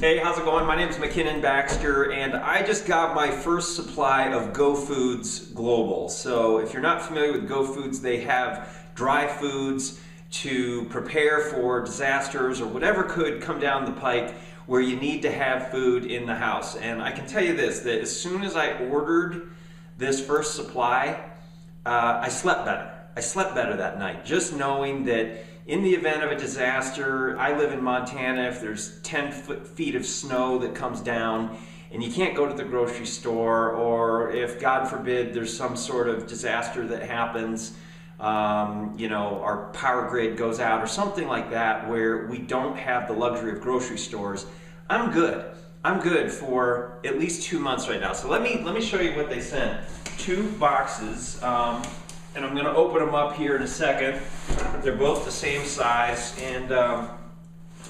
Hey, how's it going? My name is McKinnon Baxter, and I just got my first supply of GoFoods Global. So if you're not familiar with GoFoods, they have dry foods to prepare for disasters or whatever could come down the pike where you need to have food in the house. And I can tell you this, that as soon as I ordered this first supply, I slept better. I slept better that night, just knowing that in the event of a disaster, I live in Montana, if there's 10 feet of snow that comes down and you can't go to the grocery store, or if, God forbid, there's some sort of disaster that happens, our power grid goes out or something like that where we don't have the luxury of grocery stores, I'm good. I'm good for at least 2 months right now. So let me show you what they sent. 2 boxes. And I'm going to open them up here in a second. They're both the same size, and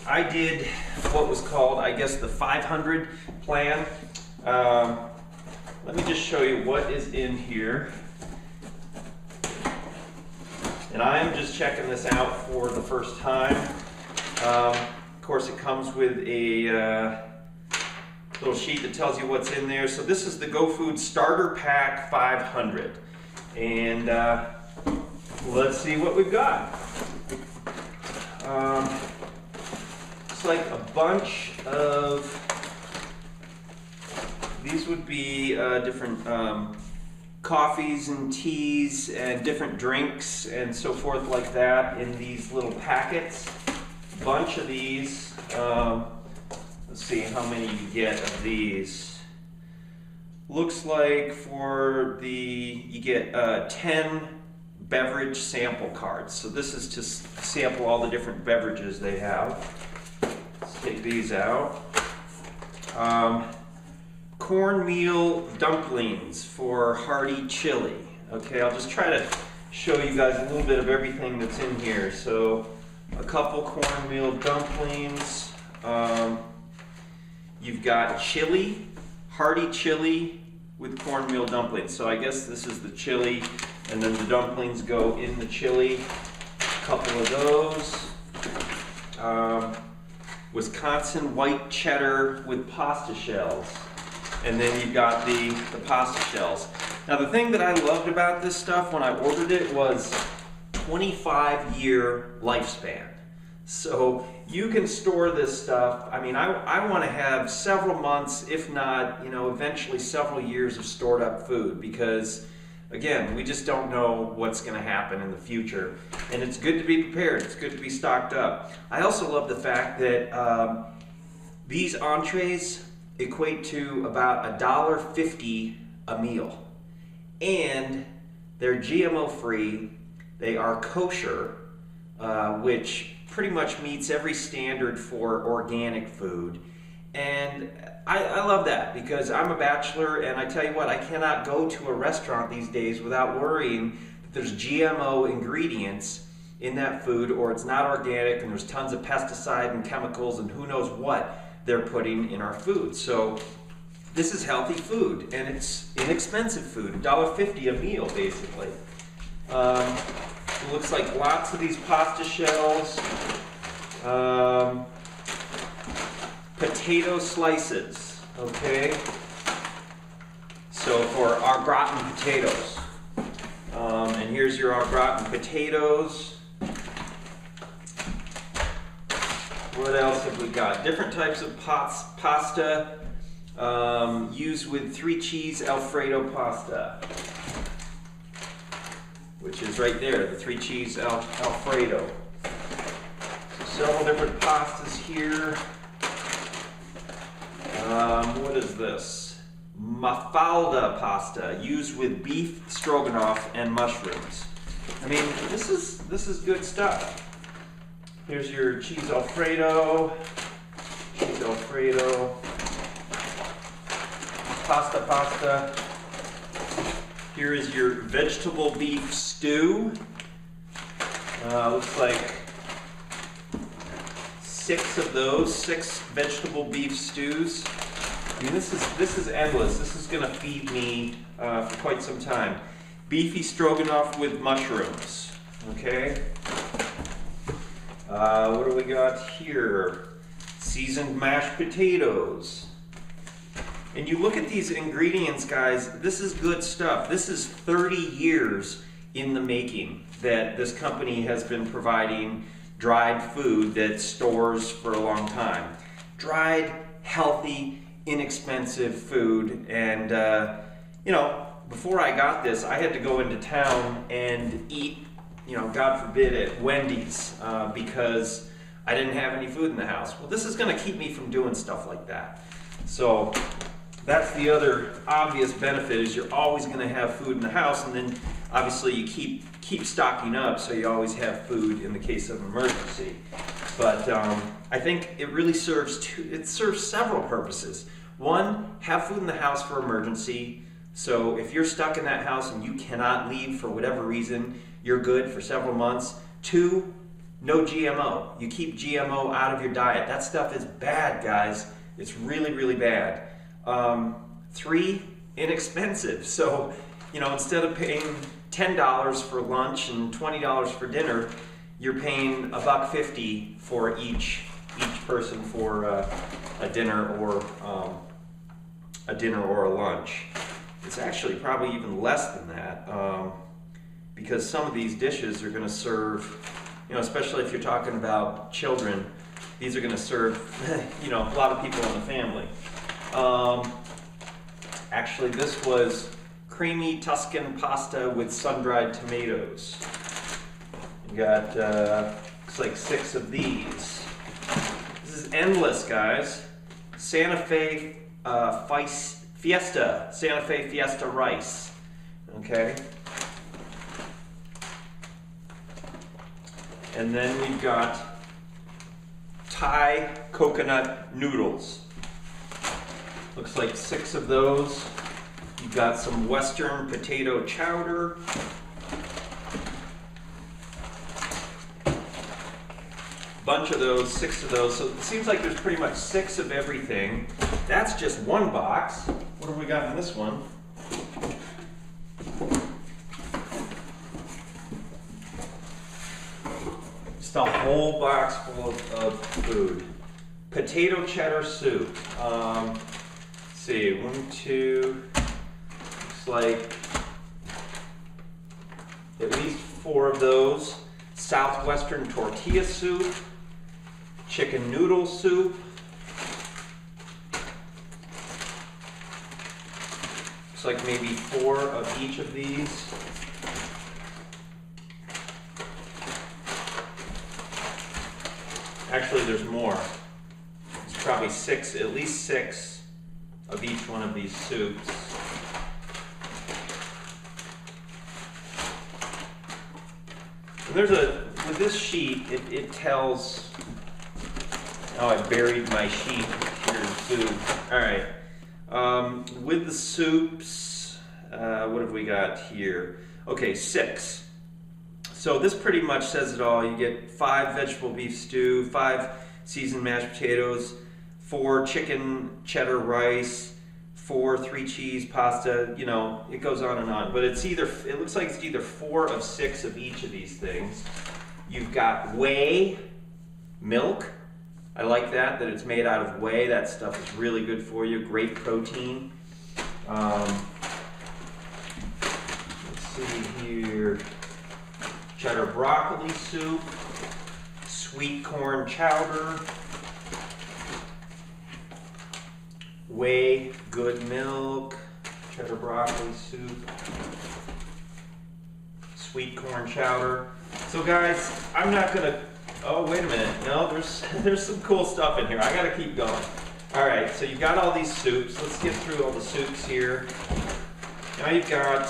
I did what was called, I guess, the 500 plan. Let me just show you what is in here. And I'm just checking this out for the first time. Of course, it comes with a little sheet that tells you what's in there. So this is the GoFoods Starter Pack 500. And let's see what we've got. It's like a bunch of, these would be different coffees and teas and different drinks and so forth like that in these little packets. A bunch of these. Let's see how many you get of these. Looks like you get 10 beverage sample cards. So this is to sample all the different beverages they have. Let's take these out. Cornmeal dumplings for hearty chili. Okay, I'll just try to show you guys a little bit of everything that's in here. So a couple cornmeal dumplings. You've got chili. Hearty chili with cornmeal dumplings. So I guess this is the chili, and then the dumplings go in the chili. A couple of those. Wisconsin white cheddar with pasta shells. And then you've got the pasta shells. Now the thing that I loved about this stuff when I ordered it was 25-year lifespan. So you can store this stuff. I mean, I want to have several months, if not, eventually several years of stored up food, because again, we just don't know what's going to happen in the future. And it's good to be prepared. It's good to be stocked up. I also love the fact that these entrees equate to about $1.50 a meal. And they're GMO free. They are kosher, which pretty much meets every standard for organic food. And I love that, because I'm a bachelor, and I tell you what, I cannot go to a restaurant these days without worrying that there's GMO ingredients in that food, or it's not organic and there's tons of pesticide and chemicals and who knows what they're putting in our food. So this is healthy food, and it's inexpensive food, $1.50 a meal basically. It looks like lots of these pasta shells, potato slices, okay? So for our gratin potatoes. And here's your au gratin potatoes. What else have we got? Different types of pasta used with 3 cheese Alfredo pasta, which is right there, the 3 cheese Alfredo. So several different pastas here. What is this? Mafalda pasta, used with beef stroganoff and mushrooms. I mean, this is good stuff. Here's your cheese Alfredo, pasta. Here is your vegetable beef stew. Looks like 6 of those, 6 vegetable beef stews. I mean, this is endless. This is gonna feed me for quite some time. Beefy stroganoff with mushrooms. Okay. What do we got here? seasoned mashed potatoes. And you look at these ingredients, guys, this is good stuff. This is 30 years in the making that this company has been providing dried food that stores for a long time. Dried, healthy, inexpensive food. And, you know, before I got this, I had to go into town and eat, you know, God forbid, at Wendy's because I didn't have any food in the house. Well, this is going to keep me from doing stuff like that. So that's the other obvious benefit, is you're always going to have food in the house, and then obviously you keep stocking up so you always have food in the case of emergency. But I think it really serves several purposes. One, have food in the house for emergency. So if you're stuck in that house and you cannot leave for whatever reason, you're good for several months. Two, no GMO. You keep GMO out of your diet. That stuff is bad, guys. It's really, really bad. Three, inexpensive. So, you know, instead of paying $10 for lunch and $20 for dinner, you're paying $1.50 for each person for a dinner or a lunch. It's actually probably even less than that, because some of these dishes are going to serve, you know, especially if you're talking about children, these are going to serve, you know, a lot of people in the family. Actually, this was creamy Tuscan pasta with sun-dried tomatoes. You got, looks like 6 of these. This is endless, guys. Santa Fe Fiesta rice. Okay. And then we've got Thai coconut noodles. Looks like 6 of those. You've got some Western potato chowder. Bunch of those, 6 of those. So it seems like there's pretty much 6 of everything. That's just one box. What have we got in this one? Just a whole box full of food. Potato cheddar soup. Let's see, 1, 2, looks like at least 4 of those. Southwestern tortilla soup. Chicken noodle soup. Looks like maybe 4 of each of these. Actually, there's more. There's probably 6, at least 6 of each one of these soups. And there's with this sheet, it tells, oh, I buried my sheet. Here's food. All right. With the soups, what have we got here? Okay, 6. So this pretty much says it all. You get 5 vegetable beef stew, 5 seasoned mashed potatoes, 4 chicken cheddar rice, 4 3-cheese pasta. You know, it goes on and on. But it's either, it looks like it's either 4 of 6 of each of these things. You've got whey milk. I like that it's made out of whey. That stuff is really good for you. Great protein. Let's see here. Cheddar broccoli soup. Sweet corn chowder. Whey good milk. Cheddar broccoli soup. Sweet corn chowder. So guys, I'm not gonna, oh wait a minute, no, there's some cool stuff in here. I gotta keep going. Alright, so you've got all these soups. Let's get through all the soups here. Now you've got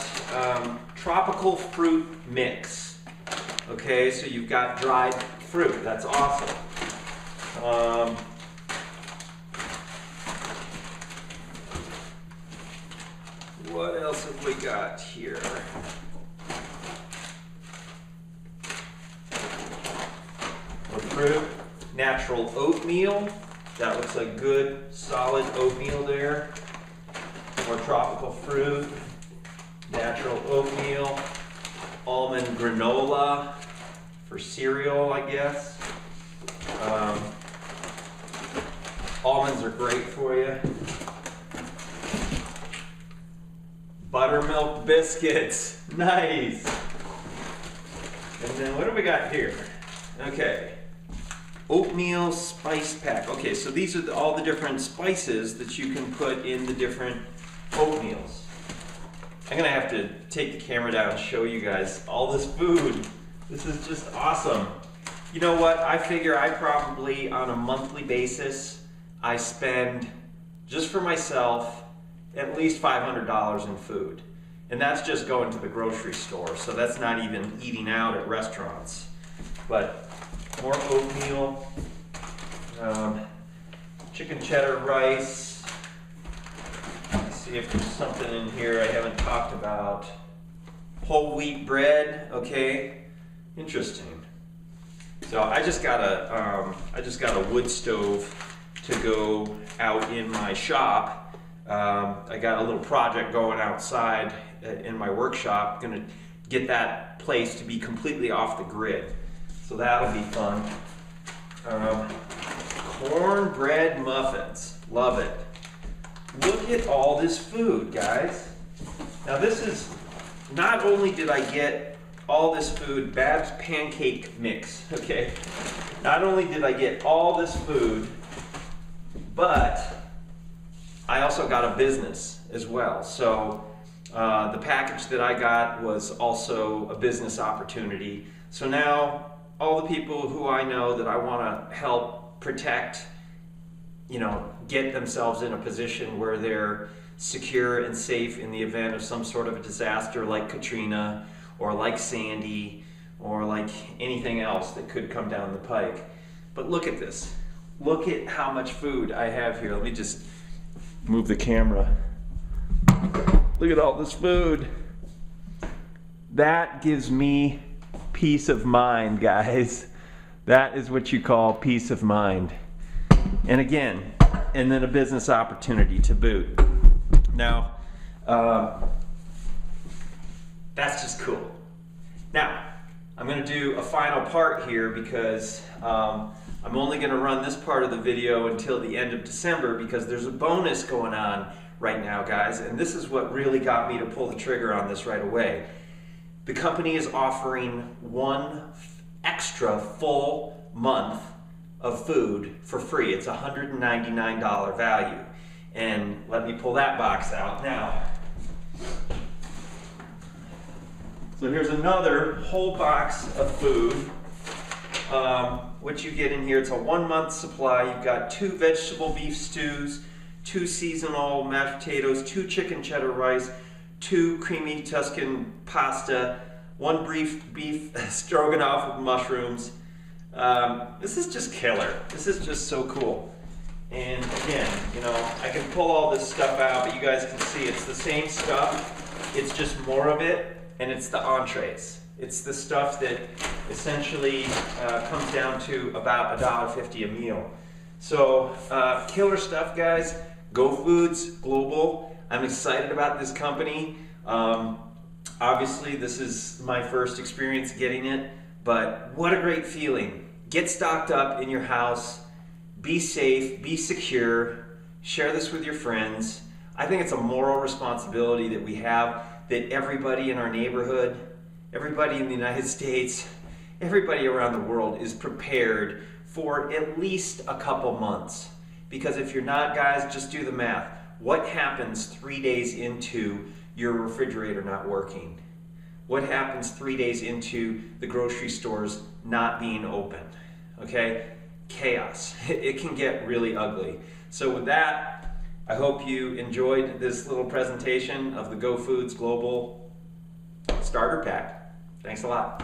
tropical fruit mix. Okay, so you've got dried fruit. That's awesome. What else have we got here? More fruit. Natural oatmeal. That looks like good, solid oatmeal there. More tropical fruit. Natural oatmeal. Almond granola for cereal, I guess. Almonds are great for you. Buttermilk biscuits, nice. And then what do we got here? Okay, oatmeal spice pack. Okay, so these are all the different spices that you can put in the different oatmeals. I'm gonna have to take the camera down and show you guys all this food. This is just awesome. You know what? I figure I probably, on a monthly basis, I spend, just for myself, at least $500 in food. And that's just going to the grocery store, so that's not even eating out at restaurants. But more oatmeal, chicken cheddar rice. Let's see if there's something in here I haven't talked about. Whole wheat bread, okay, interesting. So I just got a wood stove to go out in my shop. I got a little project going outside in my workshop. Gonna get that place to be completely off the grid. So that'll be fun. Cornbread muffins, love it. Look at all this food, guys. Now this is, not only did I get all this food, Bab's pancake mix, okay? Not only did I get all this food, but I also got a business as well. So the package that I got was also a business opportunity. So now all the people who I know that I want to help protect, you know, get themselves in a position where they're secure and safe in the event of some sort of a disaster like Katrina or like Sandy or like anything else that could come down the pike. But look at this. Look at how much food I have here. Let me just move the camera. Look at all this food. That gives me peace of mind, guys. That is what you call peace of mind. And again, and then a business opportunity to boot. Now, that's just cool. Now, I'm going to do a final part here because I'm only going to run this part of the video until the end of December because there's a bonus going on right now, guys, and this is what really got me to pull the trigger on this right away. The company is offering one extra full month of food for free. It's a $199 value. And let me pull that box out now. So here's another whole box of food. What you get in here, it's a 1 month supply. You've got 2 vegetable beef stews, 2 seasonal mashed potatoes, 2 chicken cheddar rice, 2 creamy Tuscan pasta, 1 beef stroganoff with mushrooms. This is just killer. This is just so cool. And again, you know, I can pull all this stuff out, but you guys can see it's the same stuff. It's just more of it, and it's the entrees. It's the stuff that essentially comes down to about $1.50 a meal. So killer stuff, guys. GoFoods Global. I'm excited about this company. Obviously, this is my first experience getting it, but what a great feeling. Get stocked up in your house. Be safe, be secure, share this with your friends. I think it's a moral responsibility that we have, that everybody in our neighborhood, everybody in the United States, everybody around the world is prepared for at least a couple months. Because if you're not, guys, just do the math. What happens 3 days into your refrigerator not working? What happens 3 days into the grocery stores not being open? Okay? Chaos. It can get really ugly. So with that, I hope you enjoyed this little presentation of the GoFoods Global Starter Pack. Thanks a lot.